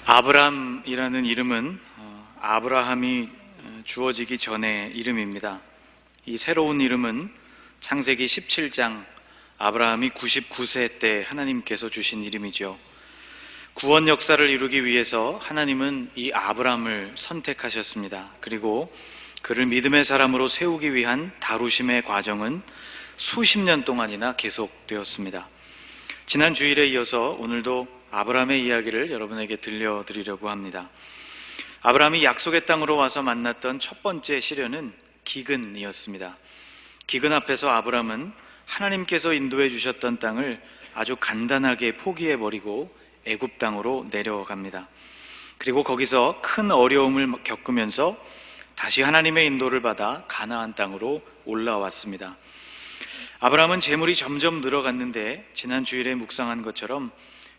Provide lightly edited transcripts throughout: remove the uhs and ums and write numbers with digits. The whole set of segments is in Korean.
아브람이라는 이름은 아브라함이 주어지기 전의 이름입니다. 이 새로운 이름은 창세기 17장 아브라함이 99세 때 하나님께서 주신 이름이죠. 구원 역사를 이루기 위해서 하나님은 이 아브람을 선택하셨습니다. 그리고 그를 믿음의 사람으로 세우기 위한 다루심의 과정은 수십 년 동안이나 계속되었습니다. 지난 주일에 이어서 오늘도 아브람의 이야기를 여러분에게 들려드리려고 합니다. 아브람이 약속의 땅으로 와서 만났던 첫 번째 시련은 기근이었습니다. 기근 앞에서 아브람은 하나님께서 인도해 주셨던 땅을 아주 간단하게 포기해버리고 애굽 땅으로 내려갑니다. 그리고 거기서 큰 어려움을 겪으면서 다시 하나님의 인도를 받아 가나안 땅으로 올라왔습니다. 아브람은 재물이 점점 늘어갔는데 지난 주일에 묵상한 것처럼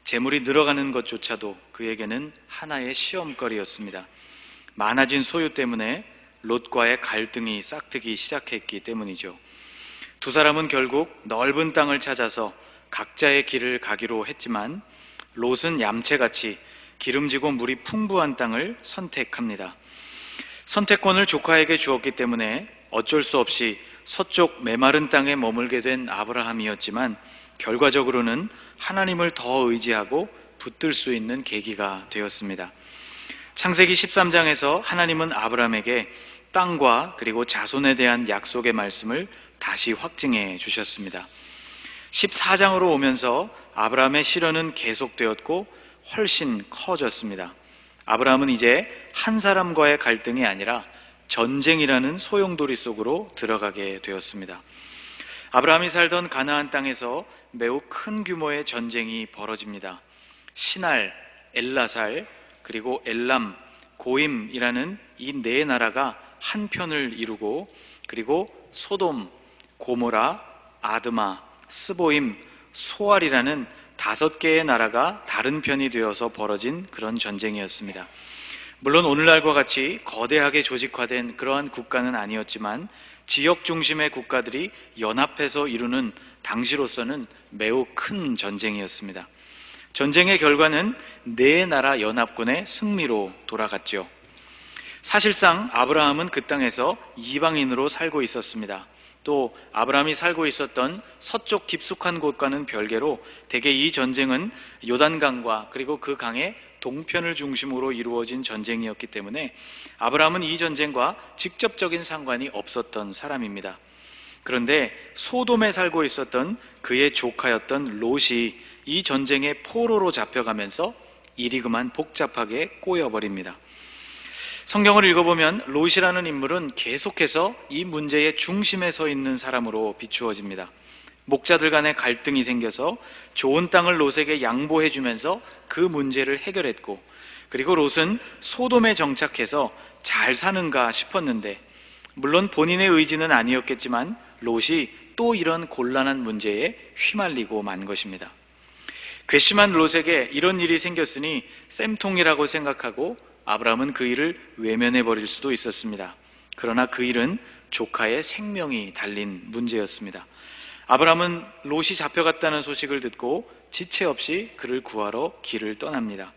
재물이 늘어가는 것조차도 그에게는 하나의 시험거리였습니다. 많아진 소유 때문에 롯과의 갈등이 싹트기 시작했기 때문이죠. 두 사람은 결국 넓은 땅을 찾아서 각자의 길을 가기로 했지만 롯은 얌체같이 기름지고 물이 풍부한 땅을 선택합니다. 선택권을 조카에게 주었기 때문에 어쩔 수 없이 서쪽 메마른 땅에 머물게 된 아브라함이었지만 결과적으로는 하나님을 더 의지하고 붙들 수 있는 계기가 되었습니다. 창세기 13장에서 하나님은 아브라함에게 땅과 그리고 자손에 대한 약속의 말씀을 다시 확증해 주셨습니다. 14장으로 오면서 아브라함의 시련은 계속되었고 훨씬 커졌습니다. 아브라함은 이제 한 사람과의 갈등이 아니라 전쟁이라는 소용돌이 속으로 들어가게 되었습니다. 아브라함이 살던 가나안 땅에서 매우 큰 규모의 전쟁이 벌어집니다. 시날, 엘라살, 그리고 엘람, 고임이라는 이 네 나라가 한 편을 이루고 그리고 소돔, 고모라, 아드마, 스보임, 소알이라는 5개의 나라가 다른 편이 되어서 벌어진 그런 전쟁이었습니다. 물론 오늘날과 같이 거대하게 조직화된 그러한 국가는 아니었지만 지역 중심의 국가들이 연합해서 이루는 당시로서는 매우 큰 전쟁이었습니다. 전쟁의 결과는 네 나라 연합군의 승리로 돌아갔죠. 사실상 아브라함은 그 땅에서 이방인으로 살고 있었습니다. 또 아브라함이 살고 있었던 서쪽 깊숙한 곳과는 별개로 대개 이 전쟁은 요단강과 그리고 그 강의 동편을 중심으로 이루어진 전쟁이었기 때문에 아브라함은 이 전쟁과 직접적인 상관이 없었던 사람입니다. 그런데 소돔에 살고 있었던 그의 조카였던 롯이 이 전쟁의 포로로 잡혀가면서 일이 그만 복잡하게 꼬여버립니다. 성경을 읽어보면 롯이라는 인물은 계속해서 이 문제의 중심에 서 있는 사람으로 비추어집니다. 목자들 간의 갈등이 생겨서 좋은 땅을 롯에게 양보해주면서 그 문제를 해결했고, 그리고 롯은 소돔에 정착해서 잘 사는가 싶었는데 물론 본인의 의지는 아니었겠지만 롯이 또 이런 곤란한 문제에 휘말리고 만 것입니다. 괘씸한 롯에게 이런 일이 생겼으니 쌤통이라고 생각하고 아브라함은 그 일을 외면해버릴 수도 있었습니다. 그러나 그 일은 조카의 생명이 달린 문제였습니다. 아브라함은 롯이 잡혀갔다는 소식을 듣고 지체 없이 그를 구하러 길을 떠납니다.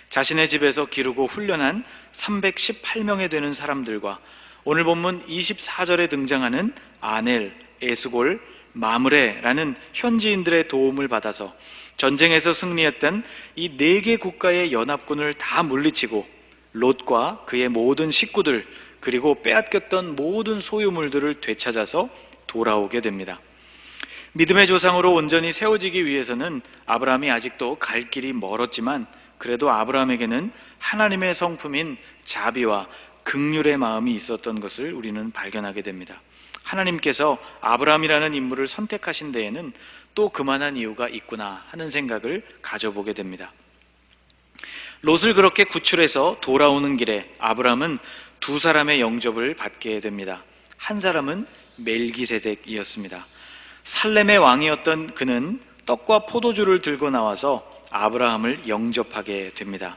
자신의 집에서 기르고 훈련한 318명에 되는 사람들과 오늘 본문 24절에 등장하는 아넬, 에스골, 마므레라는 현지인들의 도움을 받아서 전쟁에서 승리했던 이 4개 국가의 연합군을 다 물리치고 롯과 그의 모든 식구들 그리고 빼앗겼던 모든 소유물들을 되찾아서 돌아오게 됩니다. 믿음의 조상으로 온전히 세워지기 위해서는 아브라함이 아직도 갈 길이 멀었지만 그래도 아브라함에게는 하나님의 성품인 자비와 긍휼의 마음이 있었던 것을 우리는 발견하게 됩니다. 하나님께서 아브라함이라는 인물을 선택하신 데에는 또 그만한 이유가 있구나 하는 생각을 가져보게 됩니다. 롯을 그렇게 구출해서 돌아오는 길에 아브라함은 2사람의 영접을 받게 됩니다. 한 사람은 멜기세덱이었습니다. 살렘의 왕이었던 그는 떡과 포도주를 들고 나와서 아브라함을 영접하게 됩니다.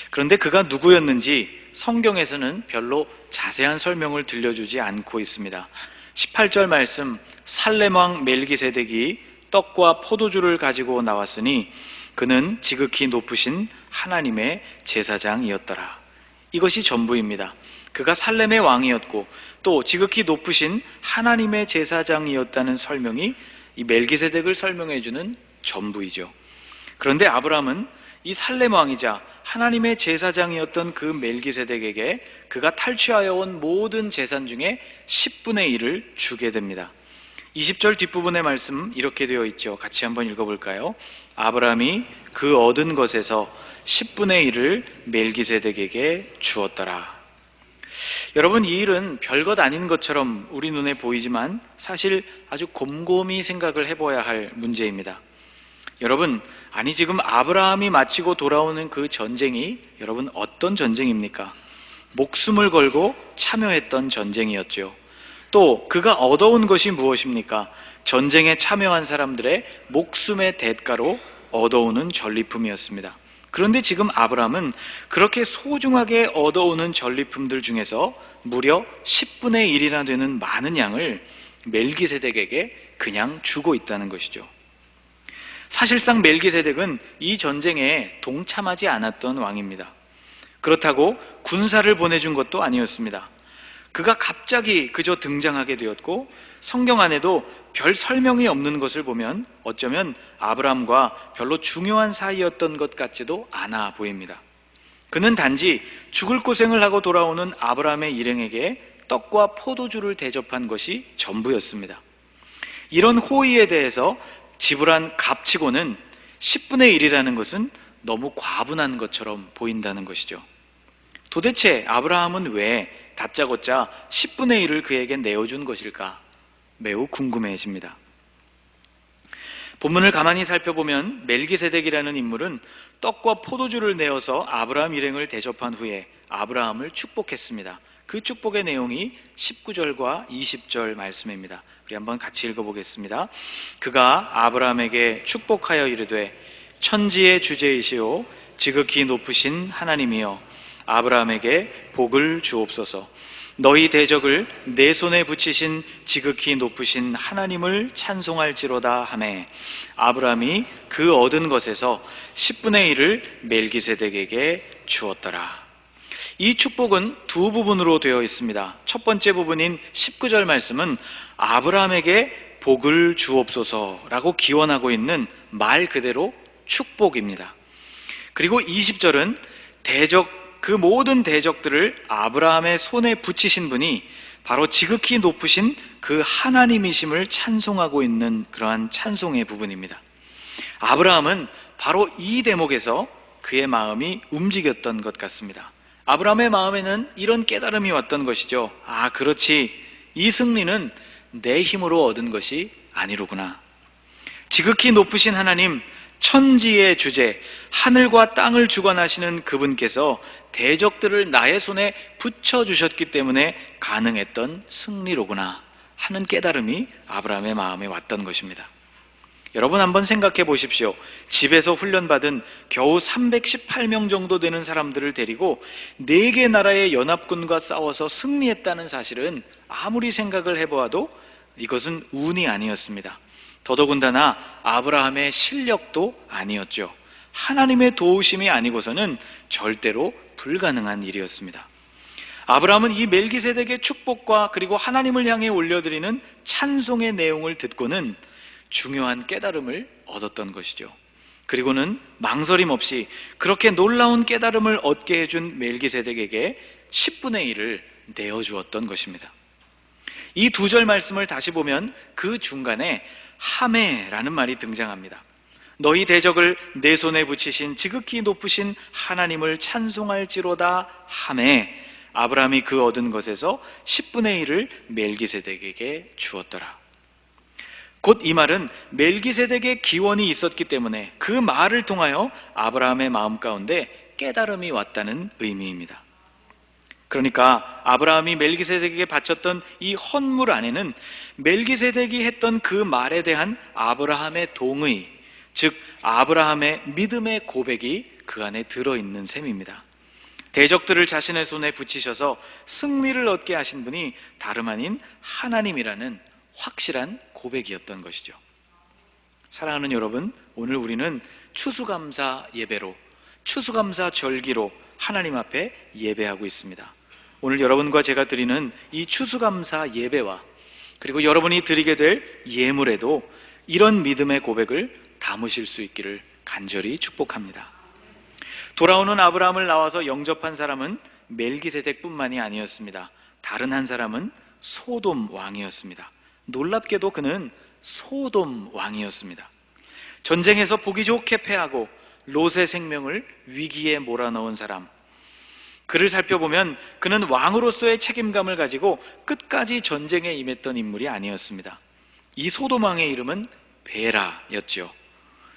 그런데 그가 누구였는지 성경에서는 별로 자세한 설명을 들려주지 않고 있습니다. 18절 말씀, 살렘 왕 멜기세덱이 떡과 포도주를 가지고 나왔으니 그는 지극히 높으신 하나님의 제사장이었더라. 이것이 전부입니다. 그가 살렘의 왕이었고 또 지극히 높으신 하나님의 제사장이었다는 설명이 이 멜기세덱을 설명해 주는 전부이죠. 그런데 아브라함은 이 살렘 왕이자 하나님의 제사장이었던 그 멜기세덱에게 그가 탈취하여 온 모든 재산 중에 10분의 1을 주게 됩니다. 20절 뒷부분의 말씀 이렇게 되어 있죠. 같이 한번 읽어볼까요? 아브라함이 그 얻은 것에서 10분의 1을 멜기세덱에게 주었더라. 여러분, 이 일은 별것 아닌 것처럼 우리 눈에 보이지만 사실 아주 곰곰이 생각을 해봐야 할 문제입니다. 여러분, 아니 지금 아브라함이 마치고 돌아오는 그 전쟁이 여러분 어떤 전쟁입니까? 목숨을 걸고 참여했던 전쟁이었죠. 또 그가 얻어온 것이 무엇입니까? 전쟁에 참여한 사람들의 목숨의 대가로 얻어오는 전리품이었습니다. 그런데 지금 아브라함은 그렇게 소중하게 얻어오는 전리품들 중에서 무려 10분의 1이나 되는 많은 양을 멜기세덱에게 그냥 주고 있다는 것이죠. 사실상 멜기세덱은 이 전쟁에 동참하지 않았던 왕입니다. 그렇다고 군사를 보내준 것도 아니었습니다. 그가 갑자기 그저 등장하게 되었고 성경 안에도 별 설명이 없는 것을 보면 어쩌면 아브라함과 별로 중요한 사이였던 것 같지도 않아 보입니다. 그는 단지 죽을 고생을 하고 돌아오는 아브라함의 일행에게 떡과 포도주를 대접한 것이 전부였습니다. 이런 호의에 대해서 지불한 값치고는 10분의 1이라는 것은 너무 과분한 것처럼 보인다는 것이죠. 도대체 아브라함은 왜 다짜고짜 10분의 1을 그에게 내어준 것일까? 매우 궁금해집니다. 본문을 가만히 살펴보면 멜기세덱이라는 인물은 떡과 포도주를 내어서 아브라함 일행을 대접한 후에 아브라함을 축복했습니다. 그 축복의 내용이 19절과 20절 말씀입니다. 우리 한번 같이 읽어보겠습니다. 그가 아브라함에게 축복하여 이르되 천지의 주제이시오 지극히 높으신 하나님이여 아브라함에게 복을 주옵소서. 너희 대적을 내 손에 붙이신 지극히 높으신 하나님을 찬송할지로다 하매 아브라함이 그 얻은 것에서 10분의 1을 멜기세덱에게 주었더라. 이 축복은 두 부분으로 되어 있습니다. 첫 번째 부분인 19절 말씀은 아브라함에게 복을 주옵소서라고 기원하고 있는 말 그대로 축복입니다. 그리고 20절은 그 모든 대적들을 아브라함의 손에 붙이신 분이 바로 지극히 높으신 그 하나님이심을 찬송하고 있는 그러한 찬송의 부분입니다. 아브라함은 바로 이 대목에서 그의 마음이 움직였던 것 같습니다. 아브라함의 마음에는 이런 깨달음이 왔던 것이죠. 아, 그렇지. 이 승리는 내 힘으로 얻은 것이 아니로구나. 지극히 높으신 하나님, 천지의 주제, 하늘과 땅을 주관하시는 그분께서 대적들을 나의 손에 붙여주셨기 때문에 가능했던 승리로구나 하는 깨달음이 아브라함의 마음에 왔던 것입니다. 여러분 한번 생각해 보십시오. 집에서 훈련받은 겨우 318명 정도 되는 사람들을 데리고 4개 나라의 연합군과 싸워서 승리했다는 사실은 아무리 생각을 해보아도 이것은 운이 아니었습니다. 더더군다나 아브라함의 실력도 아니었죠. 하나님의 도우심이 아니고서는 절대로 불가능한 일이었습니다. 아브라함은 이 멜기세덱의 축복과 그리고 하나님을 향해 올려드리는 찬송의 내용을 듣고는 중요한 깨달음을 얻었던 것이죠. 그리고는 망설임 없이 그렇게 놀라운 깨달음을 얻게 해준 멜기세덱에게 10분의 1을 내어주었던 것입니다. 이 2절 말씀을 다시 보면 그 중간에 하메라는 말이 등장합니다. 너희 대적을 내 손에 붙이신 지극히 높으신 하나님을 찬송할지로다 하메 아브라함이 그 얻은 것에서 10분의 1을 멜기세덱에게 주었더라. 곧 이 말은 멜기세덱의 기원이 있었기 때문에 그 말을 통하여 아브라함의 마음 가운데 깨달음이 왔다는 의미입니다. 그러니까 아브라함이 멜기세덱에게 바쳤던 이 헌물 안에는 멜기세덱이 했던 그 말에 대한 아브라함의 동의, 즉 아브라함의 믿음의 고백이 그 안에 들어있는 셈입니다. 대적들을 자신의 손에 붙이셔서 승리를 얻게 하신 분이 다름 아닌 하나님이라는 확실한 고백이었던 것이죠. 사랑하는 여러분, 오늘 우리는 추수감사 예배로, 추수감사 절기로 하나님 앞에 예배하고 있습니다. 오늘 여러분과 제가 드리는 이 추수감사 예배와 그리고 여러분이 드리게 될 예물에도 이런 믿음의 고백을 담으실 수 있기를 간절히 축복합니다. 돌아오는 아브라함을 나와서 영접한 사람은 멜기세덱뿐만이 아니었습니다. 다른 한 사람은 소돔 왕이었습니다. 놀랍게도 그는 소돔 왕이었습니다. 전쟁에서 보기 좋게 패하고 롯의 생명을 위기에 몰아넣은 사람, 그를 살펴보면 그는 왕으로서의 책임감을 가지고 끝까지 전쟁에 임했던 인물이 아니었습니다. 이 소돔 왕의 이름은 베라였죠.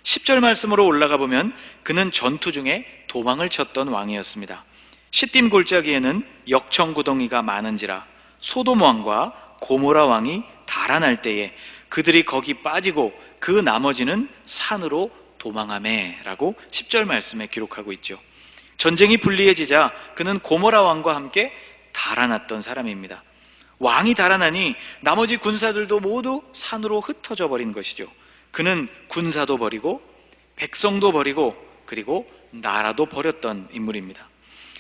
10절 말씀으로 올라가 보면 그는 전투 중에 도망을 쳤던 왕이었습니다. 시딤 골짜기에는 역청구덩이가 많은지라 소돔 왕과 고모라 왕이 달아날 때에 그들이 거기 빠지고 그 나머지는 산으로 도망하매라고 10절 말씀에 기록하고 있죠. 전쟁이 불리해지자 그는 고모라 왕과 함께 달아났던 사람입니다. 왕이 달아나니 나머지 군사들도 모두 산으로 흩어져 버린 것이죠. 그는 군사도 버리고 백성도 버리고 그리고 나라도 버렸던 인물입니다.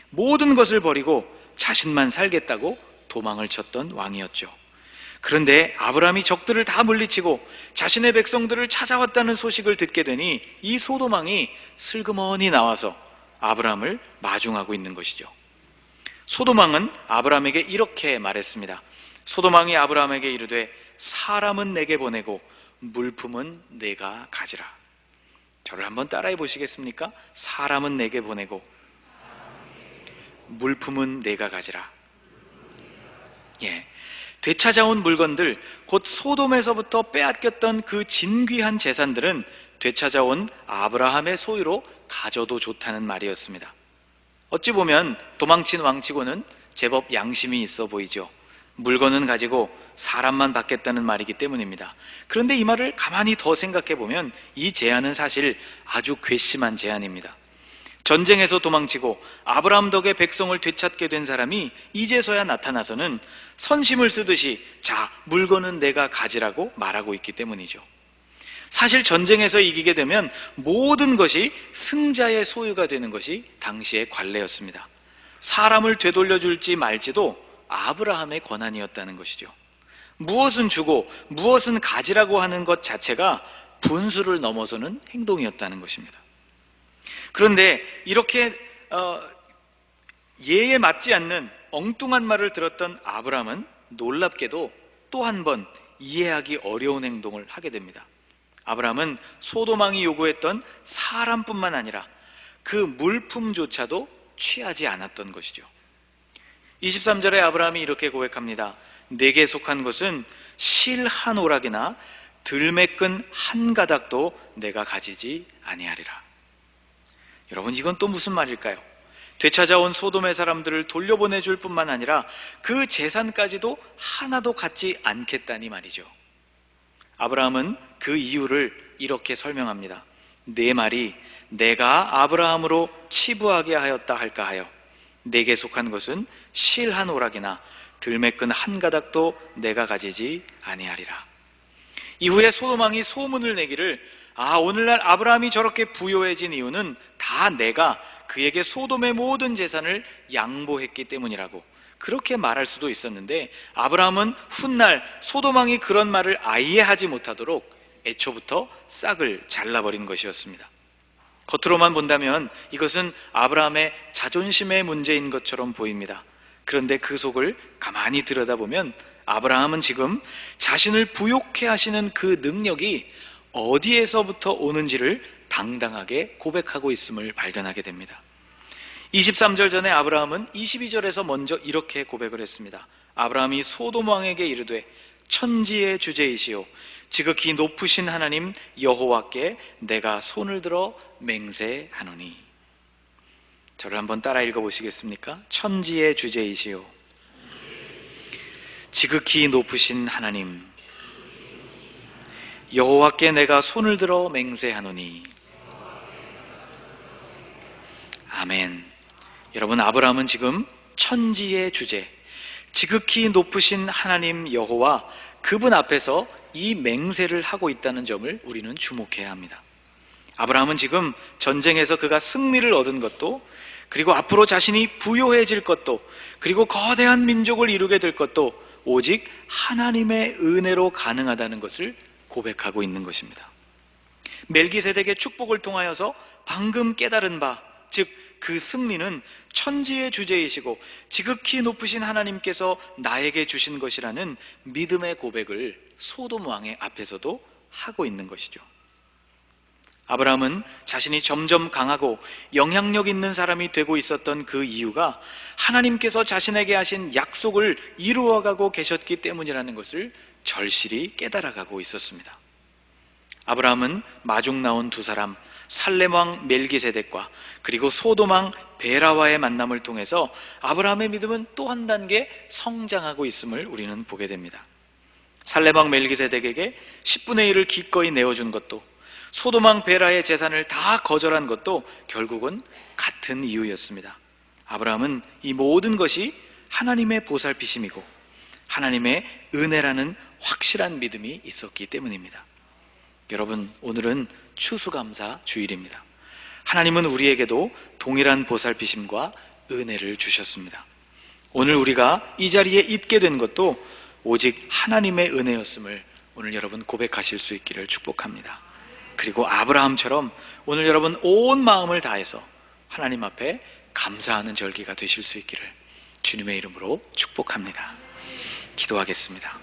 모든 것을 버리고 자신만 살겠다고 도망을 쳤던 왕이었죠. 그런데 아브라함이 적들을 다 물리치고 자신의 백성들을 찾아왔다는 소식을 듣게 되니 이 소돔 왕이 슬그머니 나와서 아브라함을 마중하고 있는 것이죠. 소돔 왕은 아브라함에게 이렇게 말했습니다. 소돔 왕이 아브라함에게 이르되 사람은 내게 보내고 물품은 내가 가지라. 저를 한번 따라해 보시겠습니까? 사람은 내게 보내고 물품은 내가 가지라. 되찾아온 물건들, 곧 소돔에서부터 빼앗겼던 그 진귀한 재산들은 되찾아온 아브라함의 소유로 가져도 좋다는 말이었습니다. 어찌 보면 도망친 왕치고는 제법 양심이 있어 보이죠. 물건은 가지고 사람만 받겠다는 말이기 때문입니다. 그런데 이 말을 가만히 더 생각해 보면 이 제안은 사실 아주 괘씸한 제안입니다. 전쟁에서 도망치고 아브라함 덕에 백성을 되찾게 된 사람이 이제서야 나타나서는 선심을 쓰듯이 자, 물건은 내가 가지라고 말하고 있기 때문이죠. 사실 전쟁에서 이기게 되면 모든 것이 승자의 소유가 되는 것이 당시의 관례였습니다. 사람을 되돌려 줄지 말지도 아브라함의 권한이었다는 것이죠. 무엇은 주고 무엇은 가지라고 하는 것 자체가 분수를 넘어서는 행동이었다는 것입니다. 그런데 이렇게 예에 맞지 않는 엉뚱한 말을 들었던 아브라함은 놀랍게도 또 한 번 이해하기 어려운 행동을 하게 됩니다. 아브라함은 소돔 왕이 요구했던 사람뿐만 아니라 그 물품조차도 취하지 않았던 것이죠. 23절에 아브라함이 이렇게 고백합니다. 내게 속한 것은 실 한 오락이나 들매끈 한 가닥도 내가 가지지 아니하리라. 여러분, 이건 또 무슨 말일까요? 되찾아온 소돔의 사람들을 돌려보내줄 뿐만 아니라 그 재산까지도 하나도 갖지 않겠다니 말이죠. 아브라함은 그 이유를 이렇게 설명합니다. 내 말이 내가 아브라함으로 치부하게 하였다 할까 하여 내게 속한 것은 실 한 오락이나 들매끈 한 가닥도 내가 가지지 아니하리라. 이후에 소돔 왕이 소문을 내기를 오늘날 아브라함이 저렇게 부요해진 이유는 다 내가 그에게 소돔의 모든 재산을 양보했기 때문이라고 그렇게 말할 수도 있었는데 아브라함은 훗날 소돔 왕이 그런 말을 아예 하지 못하도록 애초부터 싹을 잘라버린 것이었습니다. 겉으로만 본다면 이것은 아브라함의 자존심의 문제인 것처럼 보입니다. 그런데 그 속을 가만히 들여다보면 아브라함은 지금 자신을 부욕해 하시는 그 능력이 어디에서부터 오는지를 당당하게 고백하고 있음을 발견하게 됩니다. 23절 전에 아브라함은 22절에서 먼저 이렇게 고백을 했습니다. 아브라함이 소돔 왕에게 이르되 천지의 주제이시오 지극히 높으신 하나님 여호와께 내가 손을 들어 맹세하노니. 저를 한번 따라 읽어보시겠습니까? 천지의 주제이시오 지극히 높으신 하나님 여호와께 내가 손을 들어 맹세하노니. 아멘. 여러분, 아브라함은 지금 천지의 주제, 지극히 높으신 하나님 여호와, 그분 앞에서 이 맹세를 하고 있다는 점을 우리는 주목해야 합니다. 아브라함은 지금 전쟁에서 그가 승리를 얻은 것도, 그리고 앞으로 자신이 부요해질 것도, 그리고 거대한 민족을 이루게 될 것도 오직 하나님의 은혜로 가능하다는 것을 고백하고 있는 것입니다. 멜기세덱의 축복을 통하여서 방금 깨달은 바, 즉 그 승리는 천지의 주제이시고 지극히 높으신 하나님께서 나에게 주신 것이라는 믿음의 고백을 소돔 왕의 앞에서도 하고 있는 것이죠. 아브라함은 자신이 점점 강하고 영향력 있는 사람이 되고 있었던 그 이유가 하나님께서 자신에게 하신 약속을 이루어가고 계셨기 때문이라는 것을 절실히 깨달아가고 있었습니다. 아브라함은 마중 나온 두 사람, 살렘 왕 멜기세덱과 그리고 소돔 왕 베라와의 만남을 통해서 아브라함의 믿음은 또 한 단계 성장하고 있음을 우리는 보게 됩니다. 살렘 왕 멜기세덱에게 10분의 1을 기꺼이 내어준 것도, 소돔 왕 베라의 재산을 다 거절한 것도 결국은 같은 이유였습니다. 아브라함은 이 모든 것이 하나님의 보살피심이고 하나님의 은혜라는 확실한 믿음이 있었기 때문입니다. 여러분, 오늘은 추수감사 주일입니다. 하나님은 우리에게도 동일한 보살피심과 은혜를 주셨습니다. 오늘 우리가 이 자리에 있게 된 것도 오직 하나님의 은혜였음을 오늘 여러분 고백하실 수 있기를 축복합니다. 그리고 아브라함처럼 오늘 여러분 온 마음을 다해서 하나님 앞에 감사하는 절기가 되실 수 있기를 주님의 이름으로 축복합니다. 기도하겠습니다.